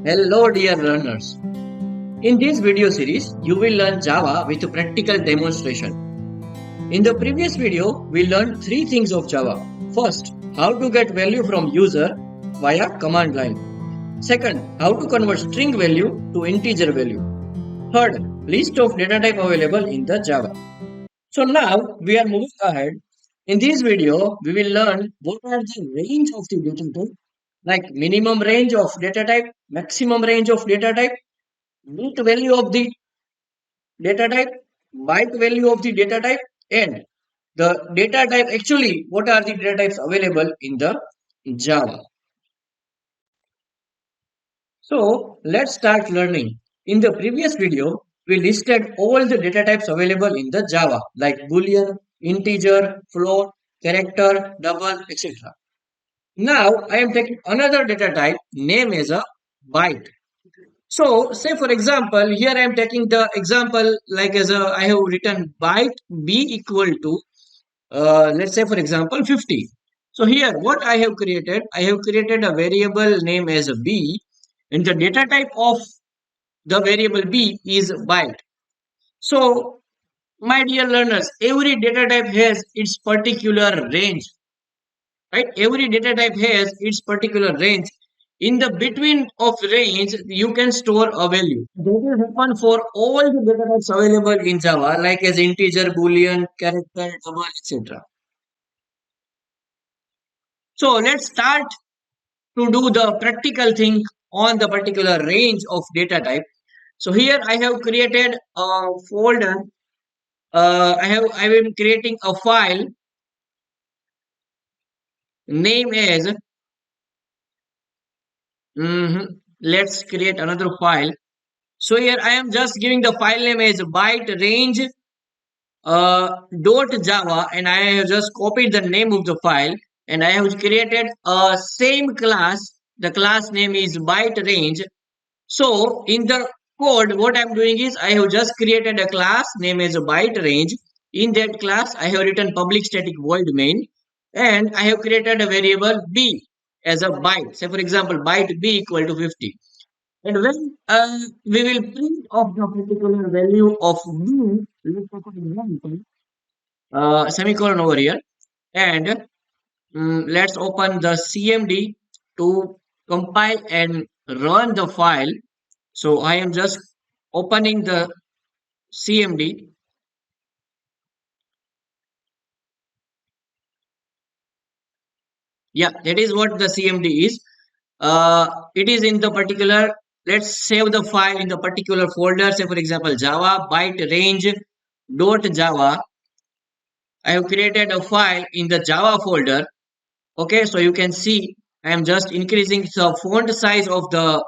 Hello dear learners. In this video series, you will learn Java with a practical demonstration. In the previous video, we learned three things of Java. First, how to get value from user via command line. Second, how to convert string value to integer value. Third, list of data type available in the Java. So now we are moving ahead. In this video, we will learn what are the range of the data type, like minimum range of data type, maximum range of data type, bit value of the data type, byte value of the data type, and the data type actually what are the data types available in the Java. So let's start learning. In the previous video, we listed all the data types available in the Java like boolean, integer, float, character, double, etc. Now I am taking another data type name as a byte. So, say for example, here I am taking the example like as a I have written byte b equal to let's say for example 50. So here what I have created, I have created a variable name as a b, and the data type of the variable b is byte. So my dear learners, every data type has its particular range, right? Every data type has its particular range. In the between of range you can store a value. That will happen for all the data types available in Java like as integer, boolean, character, double, etc. So let's start to do the practical thing on the particular range of data type. So here I have created a folder. I am creating a file name as let's create another file. So here I am just giving the file name as byte range dot java, and I have just copied the name of the file, and I have created a same class. The class name is byte range. So in the code, what I'm doing is I have just created a class name as a byte range. In that class, I have written public static void main, and I have created a variable b as a byte. Say for example, byte b equal to 50. And when we will print off the particular value of b, let's take an example, semicolon over here, and let's open the CMD to compile and run the file. So I am just opening the CMD. Yeah, that is what the CMD is. It is in the particular, let's save the file in the particular folder. Say for example, Java byte range dot Java. I have created a file in the Java folder. Okay, so you can see I am just increasing the font size of the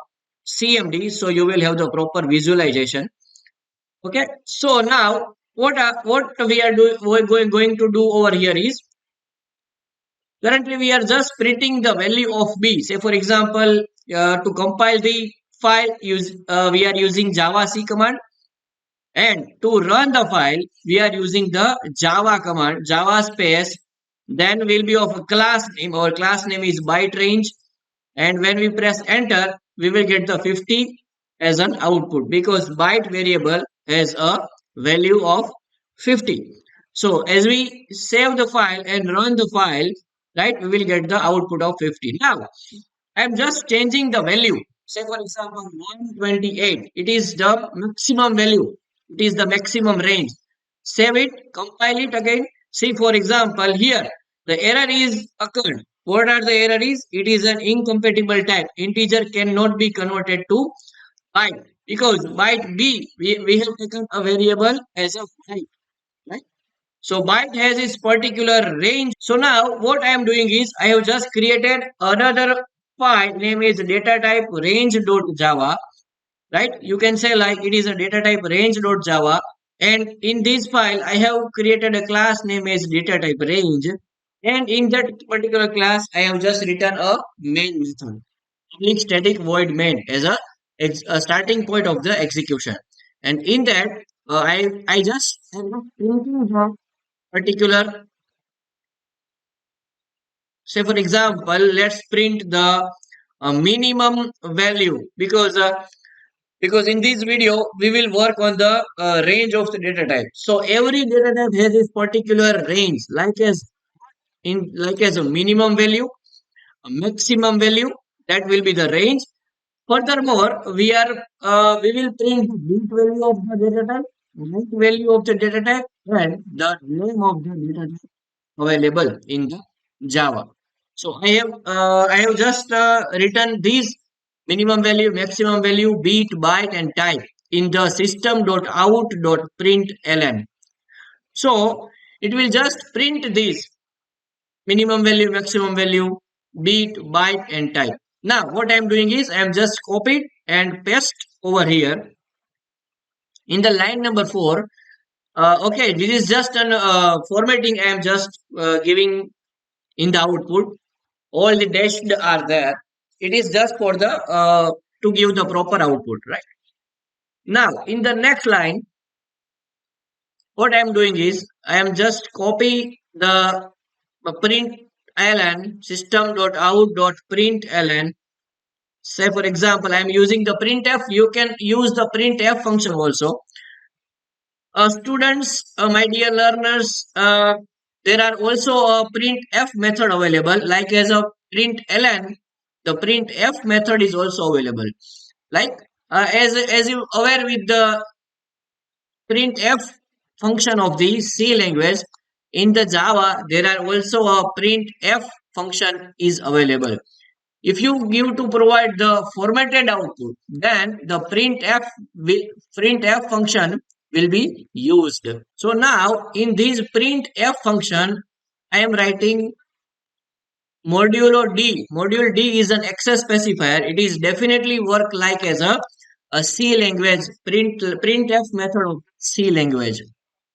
CMD so you will have the proper visualization. Okay, so now what we are doing, going to do over here is currently we are just printing the value of b. Say for example, to compile the file, we are using Java C command, and to run the file we are using the Java command, Java space. Then will be of a class name. Our class name is byte range, and when we press enter, we will get the 50 as an output because byte variable has a value of 50. So as we save the file and run the file, right, we will get the output of 50. Now I am just changing the value. Say for example 128, it is the maximum value, it is the maximum range. Save it, compile it again. See for example here the error is occurred. What are the error is? It is an incompatible type. Integer cannot be converted to byte because byte b, we have taken a variable as a byte, right? So byte has its particular range. So now what I am doing is I have just created another file name is data type range.java, right? You can say like it is a data type range.java, and in this file I have created a class name as data type range, and in that particular class I have just written a main method, public static void main as a starting point of the execution. And in that I just am printing the particular, say for example let's print the a minimum value, because in this video we will work on the range of the data type. So every data type has its particular range, like as a minimum value, a maximum value, that will be the range. Furthermore, we will print the bit value of the data type, byte value of the data type, and the name of the data type available in the Java. So I have just written these minimum value, maximum value, bit, byte, and type in the system.out.println. So it will just print this minimum value, maximum value, bit, byte, and type. Now what I am doing is I am just copied and paste over here in the line number 4. Okay, this is just an formatting. I am just giving in the output. All the dashed are there. It is just for the to give the proper output, right? Now in the next line, what I am doing is I am just copy the print ln system.out.println. Say for example, I am using the printf. You can use the printf function also. Students, my dear learners, there are also a printf method available, like as a println. The printf method is also available. Like as you aware with the printf function of the C language, in the Java there are also a printf function is available. If you give to provide the formatted output, then the printf function will be used. So now in this printf function, I am writing modulo D. Module D is an access specifier. It is definitely work like as a C language printf method of C language.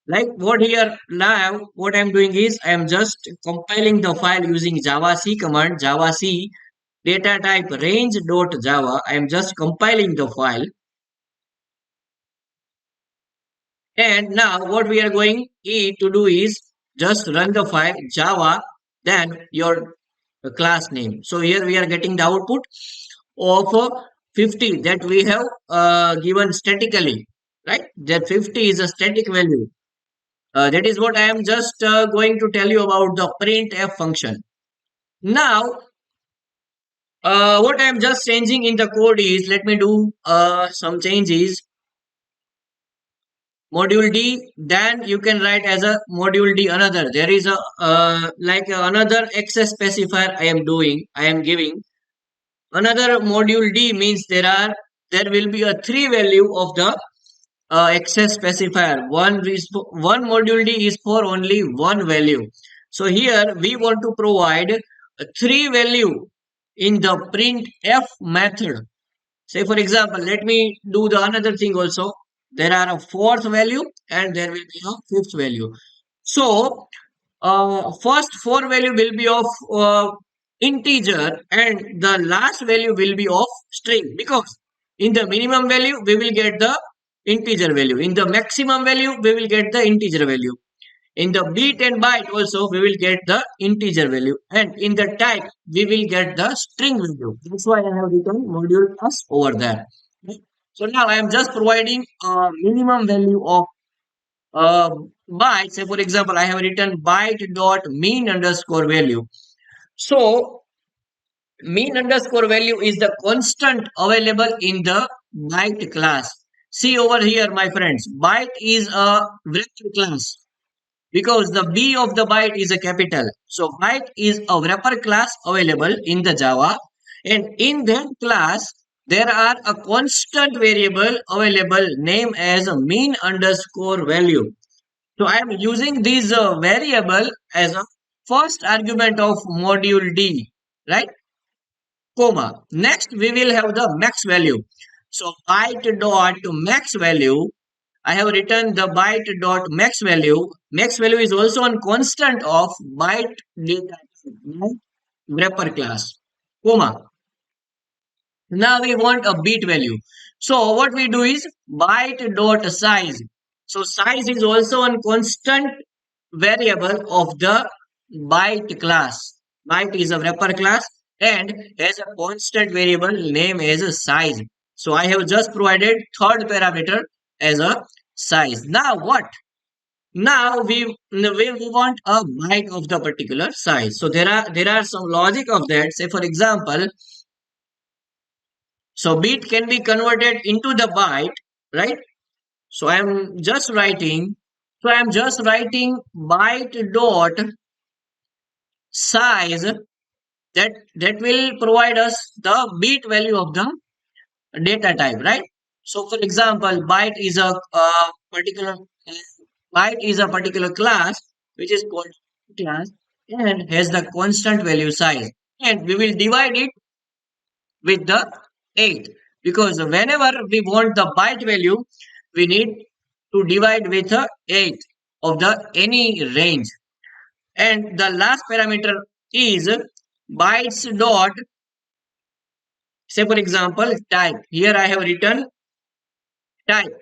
Like what here now, what I'm doing is I am just compiling the file using Java C command, Java C data type range.java. I am just compiling the file. And now what we are going to do is just run the file Java, then your class name. So here we are getting the output of 50 that we have given statically, right? That 50 is a static value. That is what I am just going to tell you about the printf function. Now, what I am just changing in the code is, let me do some changes. Module D, then you can write as a module D another. There is a like another access specifier I am giving. Another module D means there will be a three value of the access specifier. One module D is for only one value. So here we want to provide a three value in the printf method. Say for example, let me do the another thing also. There are a fourth value and there will be a fifth value. So first four value will be of integer and the last value will be of string, because in the minimum value we will get the integer value. In the maximum value we will get the integer value. In the bit and byte also we will get the integer value, and in the type we will get the string value. That's why I have written module plus over there. Okay. So now I am just providing a minimum value of uh, byte. Say for example, I have written byte dot mean underscore value. So mean underscore value is the constant available in the byte class. See over here, my friends, byte is a vector class because the B of the byte is a capital. So byte is a wrapper class available in the Java, and in that class there are a constant variable available named as a mean underscore value. So I am using this variable as a first argument of module D, right? Comma. Next we will have the max value. So byte dot max value, I have written the byte dot max value. Max value is also a constant of byte data type, wrapper class, comma. Now we want a bit value. So what we do is byte dot size. So size is also a constant variable of the byte class. Byte is a wrapper class. and has a constant variable name as a size. So I have just provided third parameter as a size. Now what? Now we want a byte of the particular size. So there are some logic of that. Say for example, so bit can be converted into the byte, right? So I'm just writing byte dot size that will provide us the bit value of the data type, right? So for example, particular byte is a particular class which is called class and has the constant value size, and we will divide it with the 8, because whenever we want the byte value, we need to divide with 8 of the any range. And the last parameter is bytes dot, say for example, type. Here I have written type.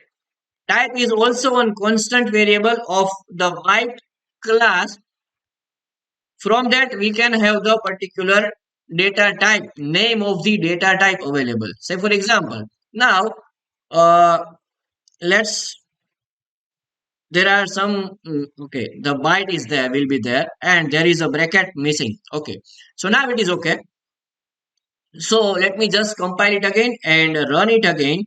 Type is also one constant variable of the byte class. From that we can have the particular data type, name of the data type available. Say for example, now uh, let's there are some okay, the byte is there, will be there, and there is a bracket missing. Okay, so now it is okay. So let me just compile it again and run it again.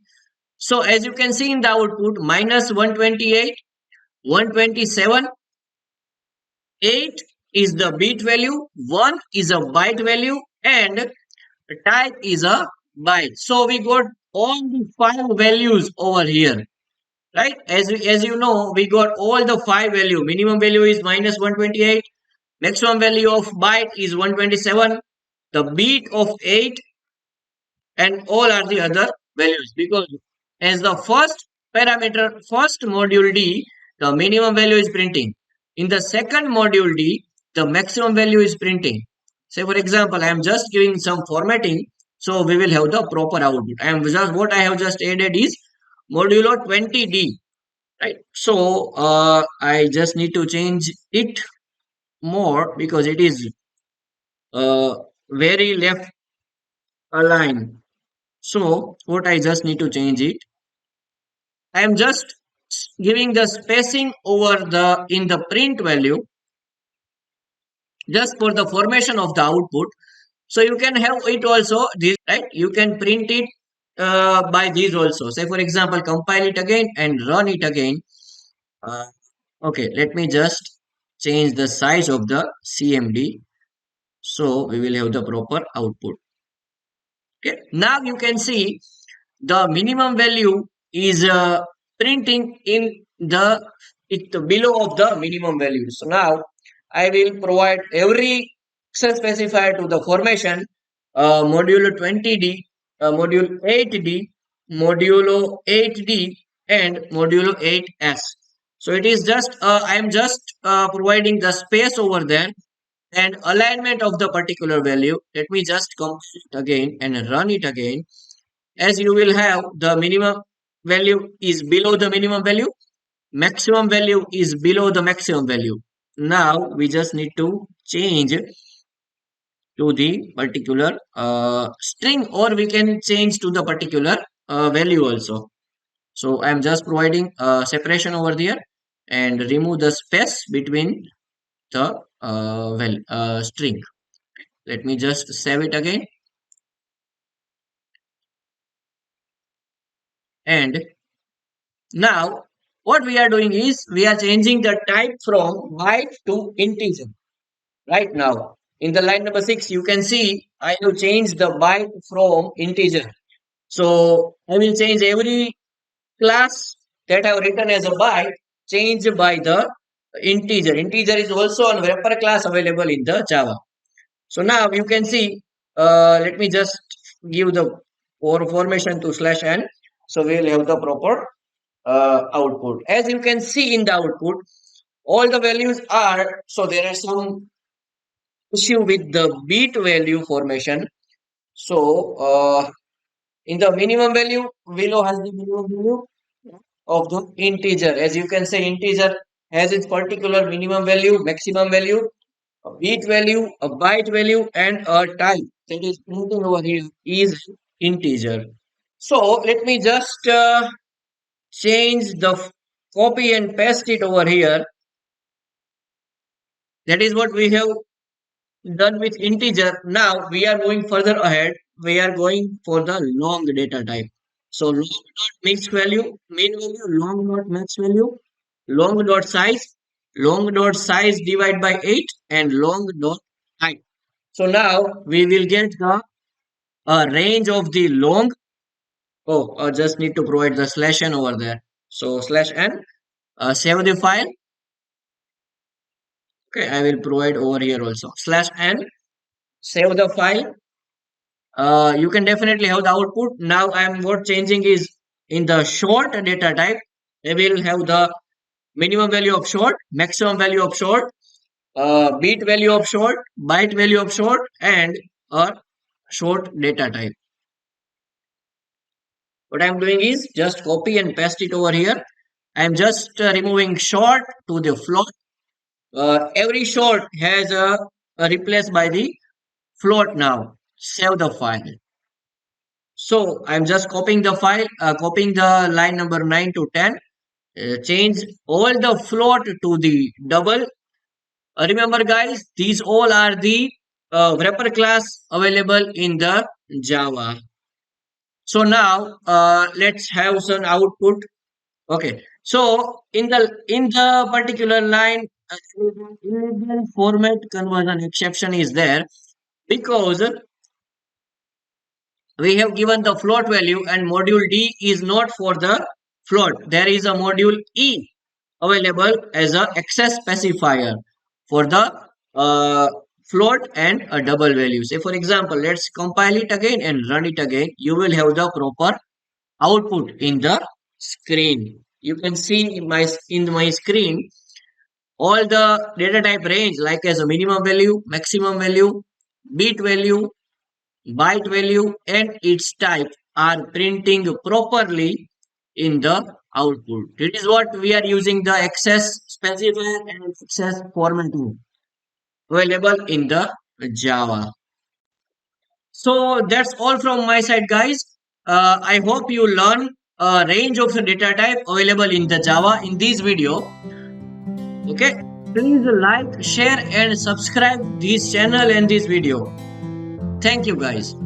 So as you can see in the output, minus 128, 127, 8 is the bit value, 1 is a byte value, and type is a byte. So we got all the 5 values over here, right? As you know, we got all the 5 value. Minimum value is minus 128, maximum value of byte is 127, the bit of 8, and all are the other values, because as the first module D, the minimum value is printing. In the second module D, the maximum value is printing. Say for example, I am just giving some formatting, so we will have the proper output. I am just what I have just added is modulo 20D, right? So I just need to change it more because it is very left aligned. So what I just need to change it, I am just giving the spacing over the in the print value just for the formation of the output. So you can have it also this, right? You can print it by these also. Say for example, compile it again and run it again. Uh, okay, let me just change the size of the CMD, so we will have the proper output. Okay, now you can see the minimum value is printing in the it below of the minimum value. So now I will provide every access specifier to the formation, modulo 20D, module 8D, modulo 8D, and modulo 8S. So it is just I am just providing the space over there and alignment of the particular value. Let me just compile it again and run it again. As you will have the minimum value is below the minimum value, maximum value is below the maximum value. Now we just need to change to the particular string, or we can change to the particular value also. So I am just providing separation over there and remove the space between the string. Let me just save it again. And now what we are doing is we are changing the type from byte to integer. Right now in the line number 6, you can see I have changed the byte from integer. So I will change every class that I have written as a byte, changed by the integer. Integer is also a wrapper class available in the Java. So now you can see, let me just give the formation to slash n. So we will have the proper output. As you can see in the output, all the values are, so there are some issue with the bit value formation. So in the minimum value, below has the minimum value of the integer. As you can say, integer has its particular minimum value, maximum value. A beat value, a byte value, and a type that is printing over here is an integer. So let me just change the copy and paste it over here. That is what we have done with integer. Now we are going further ahead. We are going for the long data type. So long dot mixed value, main value, long dot max value, long dot size divide by 8, and long dot height. So now we will get the range of the long. Oh, I just need to provide the slash n over there. So slash n, save the file. Okay, I will provide over here also. Slash n, save the file. You can definitely have the output. Now I am what changing is in the short data type. I will have the minimum value of short, maximum value of short, beat value of short, byte value of short, and a short data type. What I am doing is just copy and paste it over here. I am just removing short to the float. Every short has a replaced by the float now. Save the file. So I'm just copying the file, copying the line number 9 to 10. Change all the float to the double. Remember guys, these all are the wrapper class available in the Java. So now let's have some output. Okay. So in the particular line, illegal format conversion exception is there because we have given the float value and module D is not for the float. There is a module E available as a access specifier for the uh, float and a double value. Say for example, let's compile it again and run it again. You will have the proper output in the screen. You can see in my screen all the data type range like as a minimum value, maximum value, bit value, byte value, and its type are printing properly in the output. It is what we are using the access specifier and access formatting available in the Java. So that's all from my side, guys. I hope you learn a range of the data type available in the Java in this video. Okay, please like, share, and subscribe this channel and this video. Thank you, guys.